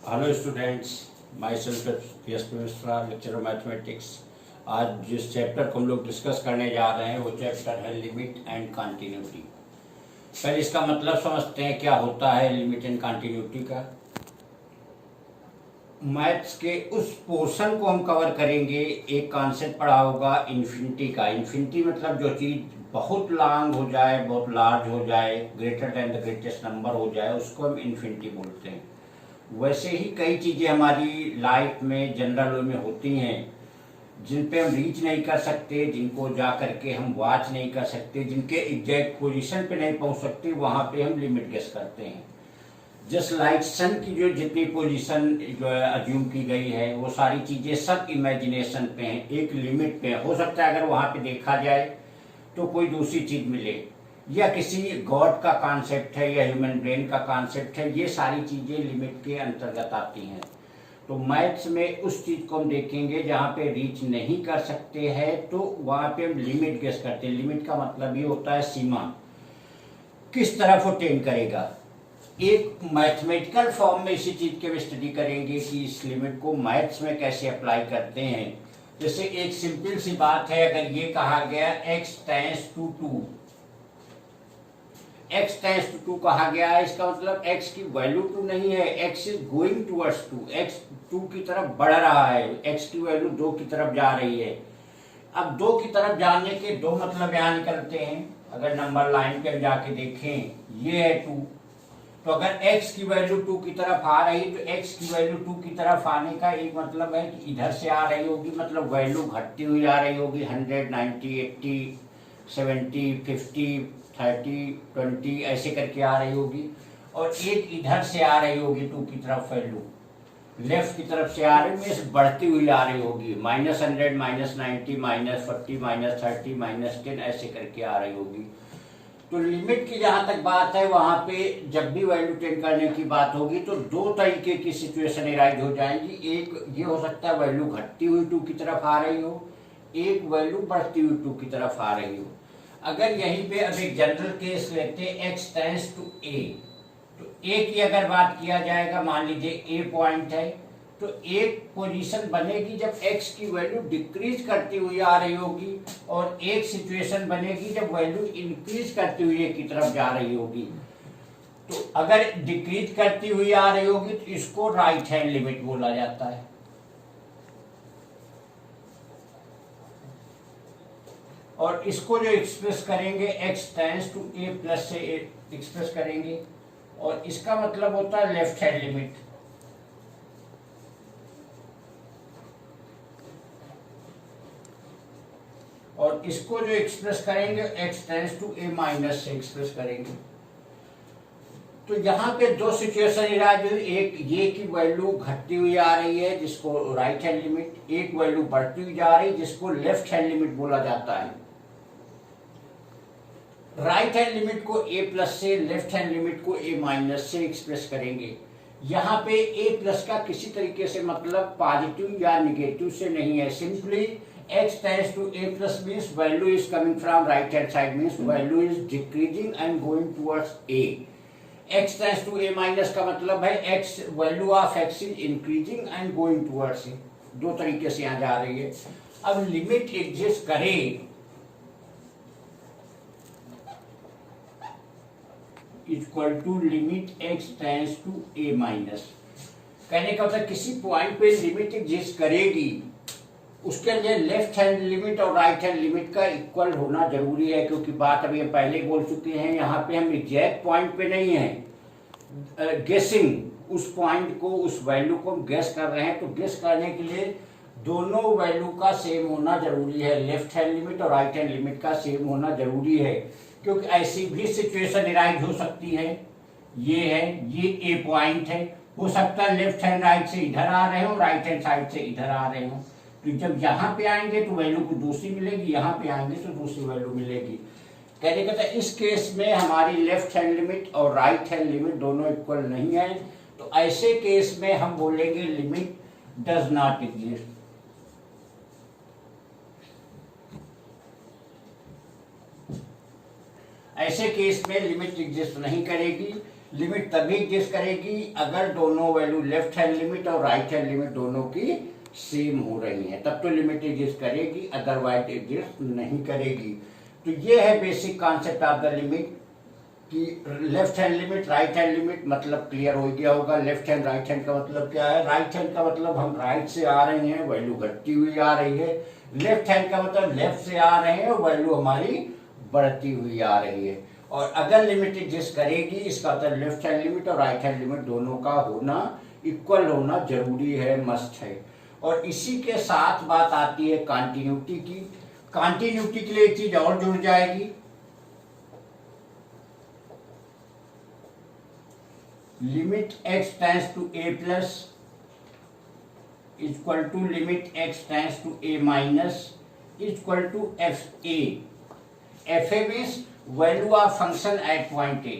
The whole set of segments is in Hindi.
Hello students, my self yes Mishra, lecture of mathematics. आज जिस चैप्टर को हम लोग डिस्कस करने जा रहे हैं वो चैप्टर है लिमिट एंड कंटिन्यूटी। पहले इसका मतलब समझते हैं क्या होता है लिमिट एंड कंटिन्यूटी का। मैथ्स के उस पोर्शन को हम कवर करेंगे। एक कॉन्सेप्ट पढ़ा होगा इन्फिनिटी का। इन्फिनिटी मतलब जो चीज़ बहुत लॉन्ग हो जाए, बहुत लार्ज हो जाए, greater than the greatest number हो जाए, उसको हम इन्फिनिटी बोलते हैं। वैसे ही कई चीज़ें हमारी लाइफ में जनरल वे में होती हैं जिन पे हम रीच नहीं कर सकते, जिनको जा करके हम वॉच नहीं कर सकते, जिनके एग्जैक्ट पोजीशन पे नहीं पहुंच सकते, वहां पे हम लिमिट गेस करते हैं। जस्ट लाइक सन की जो जितनी पोजीशन जो है अज्यूम की गई है वो सारी चीज़ें सब इमेजिनेशन पे हैं, एक लिमिट पे है। हो सकता है अगर वहाँ पे देखा जाए तो कोई दूसरी चीज़ मिले, या किसी गॉड का कॉन्सेप्ट है या ह्यूमन ब्रेन का कॉन्सेप्ट है। ये सारी चीज़ें लिमिट के अंतर्गत आती हैं। तो मैथ्स में उस चीज़ को हम देखेंगे जहाँ पे रीच नहीं कर सकते हैं तो वहाँ पे हम लिमिट गेस करते हैं। लिमिट का मतलब ये होता है सीमा, किस तरफ वो टेंड करेगा। एक मैथमेटिकल फॉर्म में इसी चीज़ के भी स्टडी करेंगे कि इस लिमिट को मैथ्स में कैसे अप्लाई करते हैं। जैसे एक सिंपल सी बात है, अगर ये कहा गया x tends to 2, x tends to 2 कहा गया है, इसका मतलब x की वैल्यू 2 नहीं है, x is going towards 2, x 2 की तरफ बढ़ रहा है, x की वैल्यू 2 की तरफ जा रही है। अब 2 की तरफ जाने के दो मतलब यहाँ निकलते हैं। अगर नंबर लाइन पे जाके देखें, ये है 2, तो अगर x की वैल्यू 2 की तरफ आ रही तो x की वैल्यू 2 की तरफ आने का एक मतलब है कि इधर से आ रही होगी, मतलब वैल्यू घटती हुई आ रही होगी। 100, 90, 80, 70, 50, 30, 20 ऐसे करके आ रही होगी। और एक इधर से आ रही होगी 2 की तरफ, वैल्यू लेफ्ट की तरफ से आ रही है, बढ़ती हुई आ रही होगी। -100, -90, -40, -30, -10 ऐसे करके आ रही होगी। तो लिमिट की जहां तक बात है, वहां पे जब भी वैल्यू टेंड करने की बात होगी तो दो तरीके की सिचुएशन एराइज हो जाएंगी। एक ये हो सकता है वैल्यू घटती हुई 2 की तरफ आ रही हो, एक वैल्यू बढ़ती हुई 2 की तरफ आ रही हो। अगर यहीं पे अब एक जनरल केस लेते हैं, x टेंड्स टू a, तो a की अगर बात किया जाएगा, मान लीजिए a पॉइंट है, तो एक पोजीशन बनेगी जब x की वैल्यू डिक्रीज करती हुई आ रही होगी, और एक सिचुएशन बनेगी जब वैल्यू इंक्रीज करती हुई की तरफ जा रही होगी। तो अगर डिक्रीज करती हुई आ रही होगी तो इसको राइट हैंड लिमिट बोला जाता है। और इसको जो एक्सप्रेस करेंगे x tends to a plus से एक्सप्रेस करेंगे, और इसका मतलब होता है लेफ्ट हैंड लिमिट। और इसको जो एक्सप्रेस करेंगे x tends to a minus से एक्सप्रेस करेंगे। तो यहाँ पे दो सिचुएशन इराज हुई, एक ये की वैल्यू घटती हुई आ रही है जिसको राइट हैंड लिमिट, एक वैल्यू बढ़ती हुई जा रही है जिसको लेफ्ट हैंड लिमिट बोला जाता है। राइट हैंड लिमिट को a प्लस से, लेफ्ट हैंड लिमिट को a माइनस से एक्सप्रेस करेंगे। यहाँ पे a प्लस का किसी तरीके से मतलब पॉजिटिव या निगेटिव से नहीं है, simply x tends to a plus means value is coming from right hand side, means value is decreasing and going towards a। x tends to a minus का मतलब है x value of x is increasing and going towards a। दो तरीके से यहाँ जा रही है। अब लिमिट एग्जिस्ट करे equal to limit x tends to a minus. कहने का मतलब किसी पॉइंट पे लिमिट एग्जिस्ट करेगी, उसके लिए लेफ्ट हैंड लिमिट और राइट हैंड लिमिट का इक्वल होना जरूरी है। क्योंकि बात अभी हम पहले बोल चुके हैं, यहाँ पे हम एग्जैक्ट पॉइंट पे नहीं है, गेसिंग उस पॉइंट को, उस वैल्यू को हम गेस कर रहे हैं। तो गेस करने के लिए दोनों वैल्यू का सेम होना जरूरी है, लेफ्ट हैंड लिमिट और राइट हैंड लिमिट का सेम होना जरूरी है। क्योंकि ऐसी भी सिचुएशन इराइज हो सकती है, ये है, ये ए पॉइंट है, हो सकता है लेफ्ट हैंड राइट से इधर आ रहे हो, राइट हैंड साइड से इधर आ रहे हो। तो जब यहाँ पे आएंगे तो वैल्यू को दूसरी मिलेगी, यहाँ पे आएंगे तो दूसरी वैल्यू मिलेगी। कहने का इस केस में हमारी लेफ्ट हैंड लिमिट और राइट हैंड लिमिट दोनों इक्वल नहीं है, तो ऐसे केस में हम बोलेंगे लिमिट डज नॉट एग्जिस्ट। ऐसे केस में लिमिट एग्जिस्ट नहीं करेगी। लिमिट तभी एग्जिस्ट करेगी अगर दोनों वैल्यू लेफ्ट हैंड लिमिट और राइट हैंड लिमिट दोनों की सेम हो रही है, तब तो लिमिट एग्जिस्ट करेगी, अदरवाइज एग्जिस्ट नहीं करेगी। तो ये है basic concept of the limit कि left hand limit right hand limit, मतलब क्लियर हो गया होगा। लेफ्ट हैंड राइट हैंड का मतलब क्या है? राइट हैंड का मतलब हम राइट से आ रहे हैं, वैल्यू घटती हुई आ रही है। लेफ्ट हैंड का मतलब लेफ्ट से आ रहे हैं और वैल्यू हमारी बढ़ती हुई आ रही है। और अगर लिमिट एग्जिस्ट करेगी, इसका मतलब लेफ्ट हैंड लिमिट और राइट हैंड लिमिट दोनों का होना, इक्वल होना जरूरी है, मस्ट है। और इसी के साथ बात आती है कॉन्टिन्यूटी की। कॉन्टिन्यूटी के लिए एक चीज और जुड़ जाएगी, limit x tends to a plus equal to limit x tends to a minus equal to fa। fa means value of function at point a।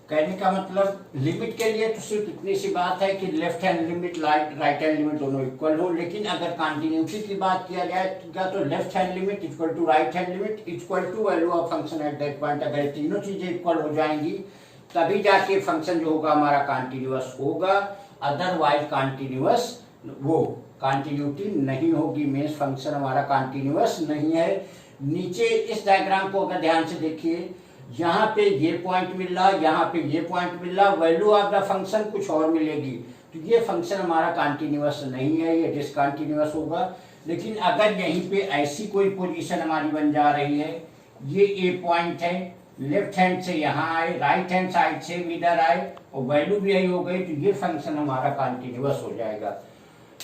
कहने का मतलब लिमिट के लिए तो सिर्फ इतनी सी बात है कि left hand limit right hand limit दोनों इक्वल हो, लेकिन अगर कॉन्टिन्यूटी की बात किया जाएगा तो left hand limit equal to right hand limit equal to value of function at that point. अगर तीनों चीजें इक्वल हो जाएंगी तभी जाके फंक्शन जो होगा हमारा कॉन्टिन्यूअस होगा, अदरवाइज कॉन्टिन्यूअस वो कॉन्टिन्यूटी नहीं होगी, मीन्स फंक्शन हमारा कॉन्टिन्यूअस नहीं है। नीचे इस डायग्राम को अगर ध्यान से देखिए, यहाँ पे ये पॉइंट मिल रहा, यहाँ पे ये पॉइंट मिल रहा, वैल्यू ऑफ द फंक्शन कुछ और मिलेगी, तो ये फंक्शन हमारा कॉन्टिन्यूअस नहीं है, ये डिसकंटिन्यूअस होगा। लेकिन अगर यहीं पे ऐसी कोई पोजीशन हमारी बन जा रही है, ये ए पॉइंट है, लेफ्ट हैंड से यहाँ आए, राइट हैंड साइड से इधर आए और वैल्यू भी यही हो गई, तो ये फंक्शन हमारा कॉन्टिन्यूअस हो जाएगा।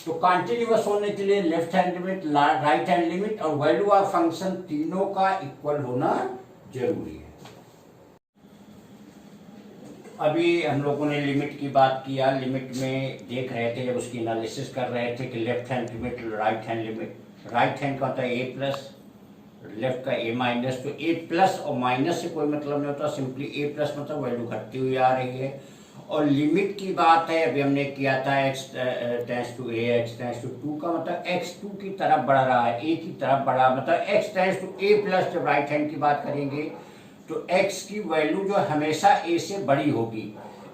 तो कॉन्टिन्यूअस होने के लिए left hand limit right hand limit और वैल्यू ऑफ फंक्शन तीनों का इक्वल होना जरूरी है। अभी हम लोगों ने लिमिट की बात किया, लिमिट में देख रहे थे, जब उसकी एनालिसिस कर रहे थे कि left hand limit right hand limit, right hand का होता है ए प्लस, लेफ्ट का ए माइनस। तो ए प्लस और माइनस से कोई मतलब नहीं होता, सिंपली ए प्लस मतलब वैल्यू घटती हुई आ रही है। और लिमिट की बात है, अभी हमने किया था x tends to a, x tends to 2 का मतलब x 2 की तरफ बढ़ रहा है, a की तरफ बढ़ा, मतलब x tends to a plus. जब राइट हैंड की बात करेंगे तो x की वैल्यू जो हमेशा a से बड़ी होगी।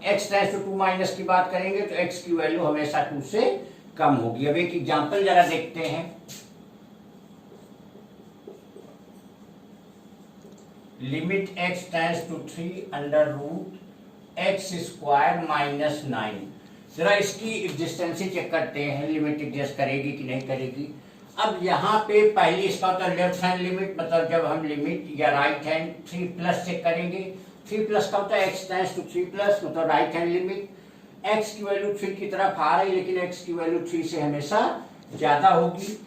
x टेंड्स टू 2 माइनस की बात करेंगे तो x की वैल्यू हमेशा 2 से कम होगी। अब एक एग्जांपल जरा देखते हैं। Limit x tends to 3 under root x square minus 9। जरा इसकी एग्जिस्टेंसी चेक करते हैं, लिमिट एग्जिस्ट करेगी कि नहीं करेगी। अब यहाँ पे पहली इसका होता है लेफ्ट हैंड लिमिट, मतलब जब हम लिमिट या राइट हैंड 3 प्लस चेक करेंगे, 3 प्लस का होता है x टेंड्स टू 3 प्लस, मतलब राइट हैंड लिमिट x की वैल्यू 3 की तरफ आ रही, लेकिन x की वैल्यू 3 से हमेशा ज्यादा होगी।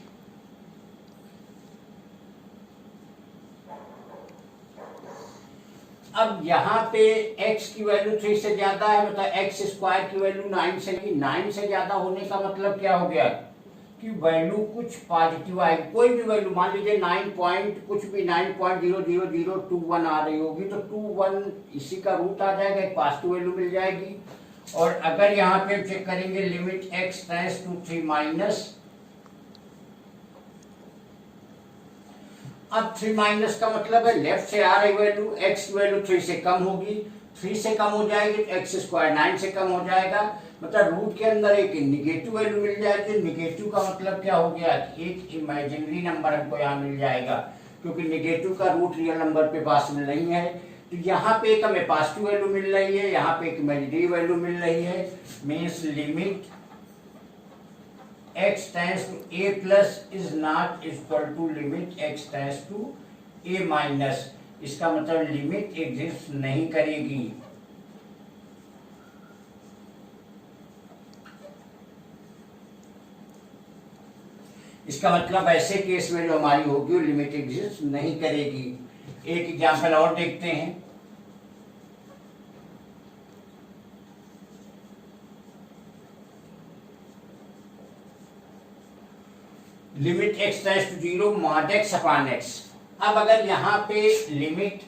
अब यहाँ पे x की वैल्यू 3 से ज्यादा है, मतलब x स्क्वायर की वैल्यू 9 से, 9 से ज्यादा होने का मतलब क्या हो गया कि वैल्यू कुछ पॉजिटिव आएगी। कोई भी वैल्यू मान लीजिए 9 पॉइंट कुछ भी 9.00021 आ रही होगी, तो 21 इसी का रूट आ जाएगा, एक पॉजिटिव वैल्यू मिल जाएगी। और अगर यहाँ पे चेक करेंगे limit x tends to 3 minus, अब 3 माइनस का मतलब है लेफ्ट से आ रही वैल्यू, x की वैल्यू 3 से कम होगी, 3 से कम हो जाएगी तो x स्क्वायर 9 से कम हो जाएगा, मतलब रूट के अंदर एक निगेटिव वैल्यू मिल जाएगी। निगेटिव का मतलब क्या हो गया कि एक इमेजिनरी नंबर हमको यहाँ मिल जाएगा, क्योंकि निगेटिव का रूट रियल नंबर पे पॉसिबल नहीं है। तो यहाँ पे एक हमें पॉजिटिव वैल्यू मिल रही है, यहाँ पे एक इमेजिनरी वैल्यू मिल रही है, means limit x tends to a plus is not equal to limit x tends to a minus. इसका मतलब लिमिट एग्जिस्ट नहीं करेगी। इसका मतलब ऐसे केस में जो हमारी होगी वो लिमिट एग्जिस्ट नहीं करेगी। एक एग्जांपल और देखते हैं। Limit x tends to 0 mod x upon x। अब अगर यहाँ पे लिमिट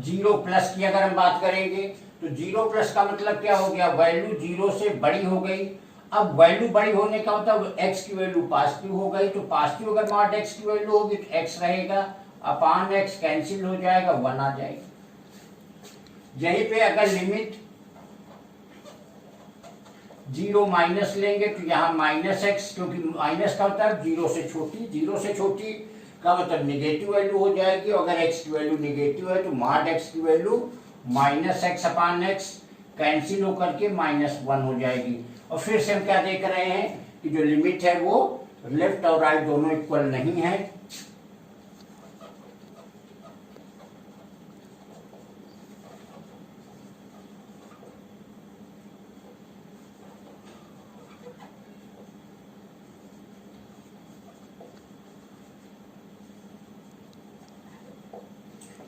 0 प्लस की अगर हम बात करेंगे तो 0 प्लस का मतलब क्या हो गया, वैल्यू 0 से बड़ी हो गई। अब वैल्यू बड़ी होने का मतलब x की वैल्यू पॉजिटिव हो गई, तो पॉजिटिव अगर मॉड x की वैल्यू होगी तो x रहेगा, अपान x कैंसिल हो जाएगा, 1 आ जाएगी। यहीं पे अगर लिमिट 0 माइनस लेंगे तो यहाँ माइनस एक्स, क्योंकि माइनस का मतलब 0 से छोटी, 0 से छोटी का मतलब निगेटिव वैल्यू हो जाएगी। अगर x की वैल्यू निगेटिव है तो मॉड x की वैल्यू माइनस एक्स अपान एक्स कैंसिल होकर के -1 हो जाएगी। और फिर से हम क्या देख रहे हैं कि जो लिमिट है वो लेफ्ट और राइट दोनों इक्वल नहीं है।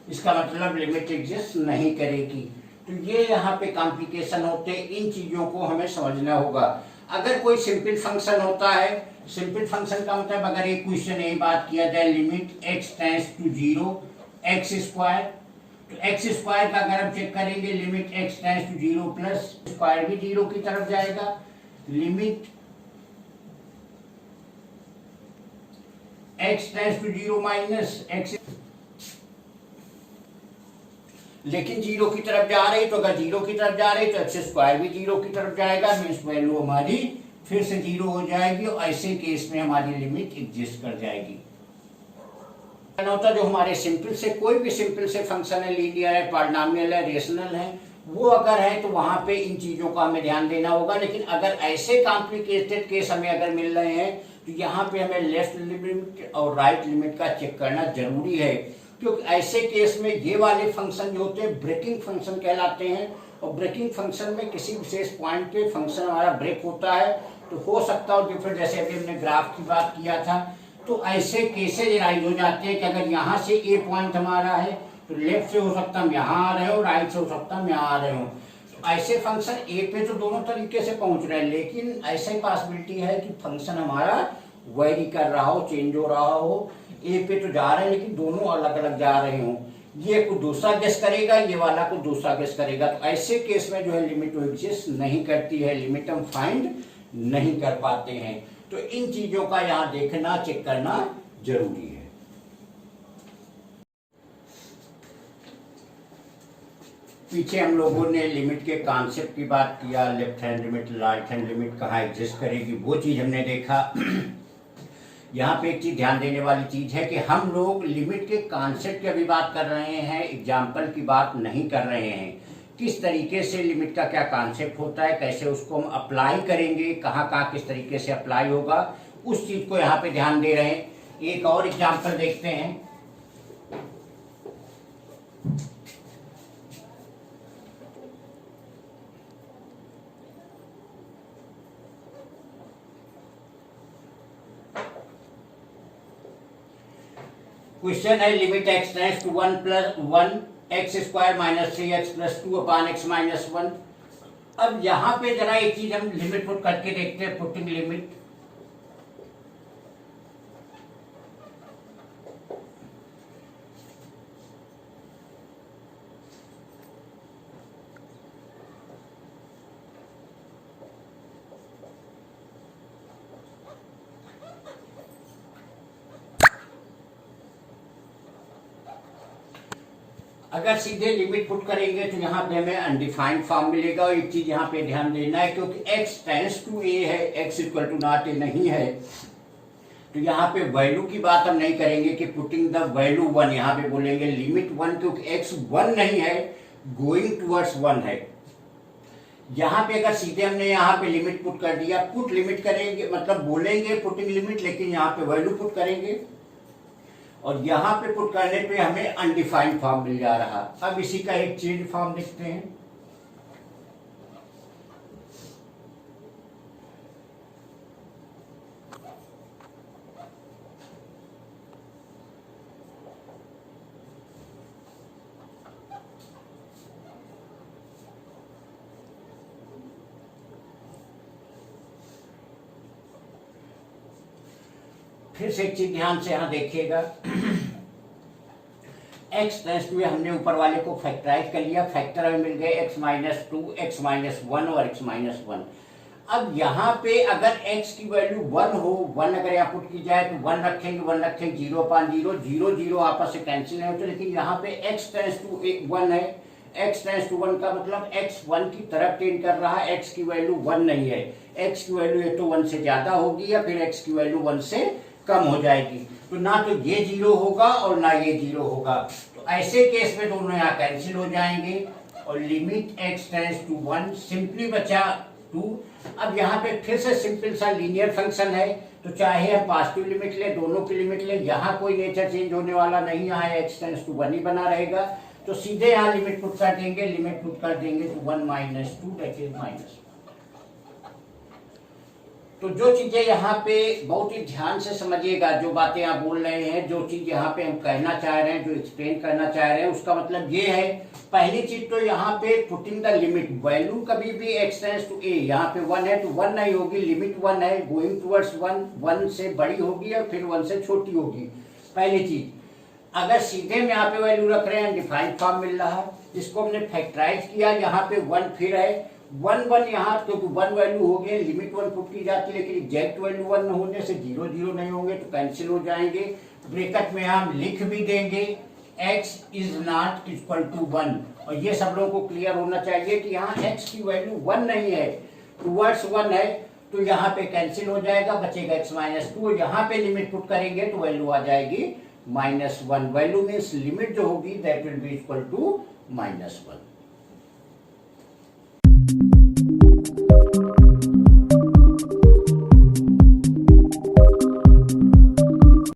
इसका मतलब लिमिट एग्जिस्ट नहीं करेगी। तो ये यहाँ पे कॉम्प्लिकेशन होते हैं, इन चीजों को हमें समझना होगा। अगर कोई सिंपल फंक्शन होता है, सिंपल फंक्शन का मतलब अगर एक क्वेश्चन यही बात किया जाए limit x tends to 0 x square, तो एक्स स्क्वायर का अगर हम चेक करेंगे limit x tends to 0 plus square भी 0 की तरफ जाएगा, limit x tends to 0 minus x, लेकिन 0 की तरफ जा रही, तो अगर 0 की तरफ जा रही तो एक्स स्क्वायर भी 0 की तरफ जाएगा, मीन्स वैल्यू हमारी फिर से 0 हो जाएगी और ऐसे केस में हमारी लिमिट एग्जिस्ट कर जाएगी। होता जो हमारे सिंपल से, कोई भी सिंपल से फंक्शन है, लीनियर है, पॉलिनोमियल है, रेशनल है, वो अगर है तो वहां पे इन चीजों का हमें ध्यान देना होगा। लेकिन अगर ऐसे कॉम्प्लिकेटेड केस हमें अगर मिल रहे हैं तो यहाँ पे हमें लेफ्ट लिमिट और राइट लिमिट का चेक करना जरूरी है, क्योंकि ऐसे केस में ये वाले फंक्शन जो होते हैं ब्रेकिंग फंक्शन कहलाते हैं। और ब्रेकिंग फंक्शन में किसी विशेष पॉइंट पे फंक्शन हमारा ब्रेक होता है, तो हो सकता है डिफरेंट, जैसे अभी हमने ग्राफ की बात किया था, तो ऐसे केसेज राइज हो जाते हैं कि अगर यहाँ से ए पॉइंट हमारा है तो लेफ्ट से हो सकता हम यहाँ आ रहे हो, राइट से हो सकता हम यहाँ आ रहे हो। तो ऐसे फंक्शन ए पे तो दोनों तरीके से पहुंच रहे हैं, लेकिन ऐसी पॉसिबिलिटी है कि फंक्शन हमारा वेरी कर रहा हो, चेंज हो रहा हो, ए पे तो जा रहे हैं लेकिन दोनों अलग अलग जा रहे हो, ये को दूसरा गेस करेगा, ये वाला को दूसरा गेस करेगा। तो ऐसे केस में जो है लिमिट एग्जिस्ट नहीं करती है, लिमिट हम फाइंड नहीं कर पाते हैं। तो इन चीजों का यहाँ देखना, चेक करना जरूरी है। पीछे हम लोगों ने लिमिट के कॉन्सेप्ट की बात किया, left hand limit, right hand limit कहाँ एग्जिस्ट करेगी, वो चीज हमने देखा। यहाँ पे एक चीज ध्यान देने वाली चीज है कि हम लोग लिमिट के कॉन्सेप्ट की अभी बात कर रहे हैं, एग्जाम्पल की बात नहीं कर रहे हैं। किस तरीके से लिमिट का क्या कॉन्सेप्ट होता है, कैसे उसको हम अप्लाई करेंगे, कहाँ कहाँ किस तरीके से अप्लाई होगा, उस चीज को यहाँ पे ध्यान दे रहे हैं। एक और एग्जाम्पल देखते हैं। क्वेश्चन है limit x tends to 1 plus 1 x square minus 3x plus 2 upon x minus 1। अब यहाँ पे जरा एक चीज हम लिमिट पुट करके देखते हैं, पुटिंग लिमिट। अगर सीधे लिमिट पुट करेंगे तो यहाँ पे हमें अनडिफाइंड फॉर्म मिलेगा। और एक चीज यहाँ पे ध्यान देना है, क्योंकि x टेंड्स टू a है, x equal to not a नहीं है, तो यहाँ पे वैल्यू की बात हम नहीं करेंगे कि पुटिंग द वैल्यू 1, यहाँ पे बोलेंगे लिमिट 1, क्योंकि x 1 नहीं है, गोइंग टूवर्ड्स 1 है। यहाँ पे अगर सीधे हमने यहाँ पे लिमिट पुट कर दिया, पुट लिमिट करेंगे मतलब बोलेंगे पुटिंग लिमिट, लेकिन यहाँ पे वैल्यू पुट करेंगे और यहाँ पे पुट करने पे हमें अनडिफाइंड फॉर्म मिल जा रहा। अब इसी का एक चेंज फॉर्म देखते हैं। फिर से एक चीज ध्यान से यहां देखिएगा, x टेंस टू हमने ऊपर वाले को फैक्टराइज कर लिया, फैक्टर हमें मिल गए x माइनस 2, x माइनस 1 और x माइनस 1। अब यहाँ पे अगर x की वैल्यू 1 हो, 1 अगर यहाँ पुट की जाए तो 1 रखेंगे, 0/0, 0 आपस से कैंसिल नहीं होते, लेकिन यहाँ पे x टेंस टू 1 है, x टेंस टू 1 का मतलब x 1 की तरफ टेंड कर रहा है, x की वैल्यू 1 नहीं है, x की वैल्यू या तो 1 से ज्यादा होगी या फिर x की वैल्यू 1 से कम हो जाएगी, तो ना तो ये 0 होगा और ना ये 0 होगा, तो ऐसे केस में दोनों यहाँ कैंसिल हो जाएंगे और limit x tends to 1 simply बचा 2। अब यहाँ पे फिर से सिंपल सा लीनियर फंक्शन है, तो चाहे हम पॉजिटिव लिमिट ले, दोनों की लिमिट ले, यहाँ कोई नेचर चेंज होने वाला नहीं, यहाँ x टेंस टू 1 ही बना रहेगा, तो सीधे यहाँ लिमिट पुट कर देंगे, लिमिट पुट कर देंगे तो 1 माइनस 2 दैट इज माइनस। तो जो चीजें यहाँ पे बहुत ही ध्यान से समझिएगा, जो बातें आप बोल रहे हैं, जो चीज यहाँ पे हम कहना चाह रहे हैं, जो एक्सप्लेन करना चाह रहे हैं, उसका मतलब ये है, पहली चीज तो यहाँ पे पुटिंग द लिमिट, वैल्यू कभी भी x टेंस टू a, यहाँ पे 1 है तो 1 नहीं होगी, लिमिट 1 है, गोइंग टूवर्ड्स 1 से बड़ी होगी और फिर 1 से छोटी होगी, पहली चीज। अगर सीधे में यहाँ पे वैल्यू रख रहे हैं, डिफाइंड फॉर्म मिल रहा है, इसको हमने फैक्टराइज किया, यहाँ पे 1 फिर है, 1 यहाँ तो 1 वैल्यू हो गई, लिमिट 1 पुट की जाती है, लेकिन एग्जैक्ट वैल्यू 1 होने से 0 नहीं होंगे तो कैंसिल हो जाएंगे। ब्रैकेट में हम लिख भी देंगे x is not equal to 1, और ये सब लोगों को क्लियर होना चाहिए कि यहाँ x की वैल्यू 1 नहीं है, टूवर्ड्स 1 है, तो यहाँ पे कैंसिल हो जाएगा, बचेगा x माइनस 2, यहाँ पे लिमिट पुट करेंगे तो वैल्यू आ जाएगी -1, वैल्यू मीन्स लिमिट जो होगी that will be equal to -1।